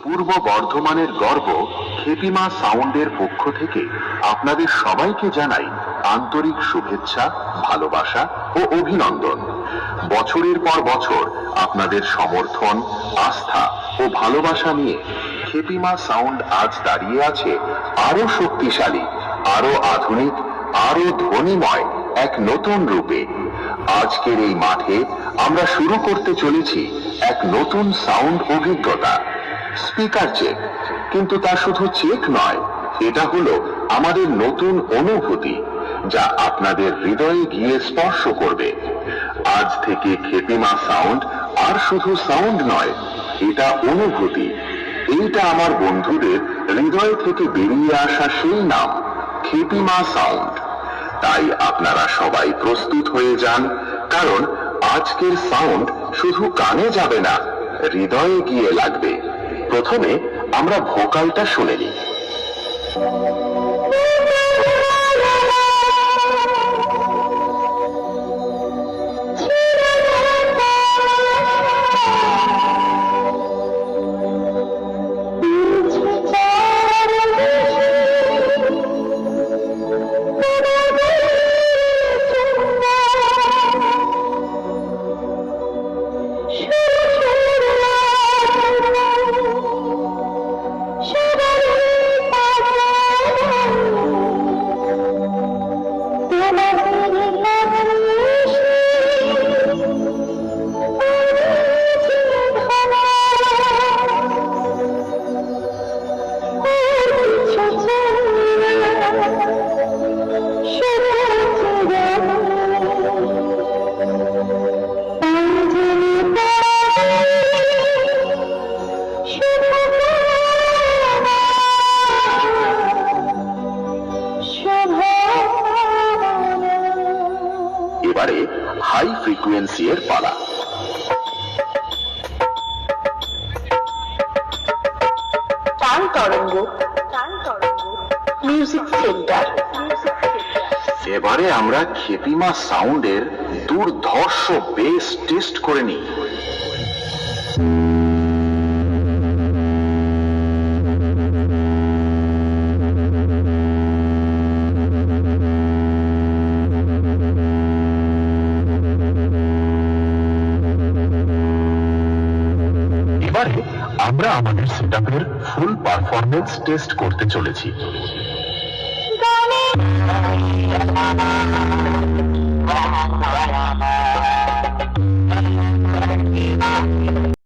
পূর্ব বর্ধমানের গর্ব খেপিমা সাউন্ডের পক্ষ থেকে আপনাদের সবাইকে জানাই আন্তরিক শুভেচ্ছা, ভালোবাসা ও অভিনন্দন। বছরের পর বছর আপনাদের সমর্থন, আস্থা ও ভালোবাসা নিয়ে খেপিমা সাউন্ড আজ দাঁড়িয়ে আছে আরো শক্তিশালী, আরো আধুনিক, আরো ধ্বনিময় এক নতুন রূপে। আজকের এই মাঠে আমরা শুরু করতে চলেছি এক নতুন সাউন্ড অভিজ্ঞতা। স্পিকার চেক, কিন্তু তা শুধু চেক নয়, এটা হলো আমাদের নতুন অনুভূতি যা আপনাদের হৃদয়ে গিয়ে স্পর্শ করবে। আজ থেকে খেপিমা সাউন্ড আর শুধু সাউন্ড নয়, এটা অনুভূতি। এইটা আমার বন্ধুদের হৃদয় থেকে বেরিয়ে আসা সেই নাম, খেপিমা সাউন্ড। তাই আপনারা সবাই প্রস্তুত হয়ে যান, কারণ আজকের সাউন্ড শুধু কানে যাবে না, হৃদয়ে গিয়ে লাগবে। প্রথমে আমরা ভোকালটা শুনে নিই। এবারে হাই ফ্রিকোয়েন্সি এর পালা। টান তরঙ্গ মিউজিক সেন্টার। এবারে আমরা খেপিমা সাউন্ডের দুর্ধর্ষ বেস টেস্ট করে নিই। এবারে আমরা আমাদের সেটআপের ফুল পারফরম্যান্স টেস্ট করতে চলেছি।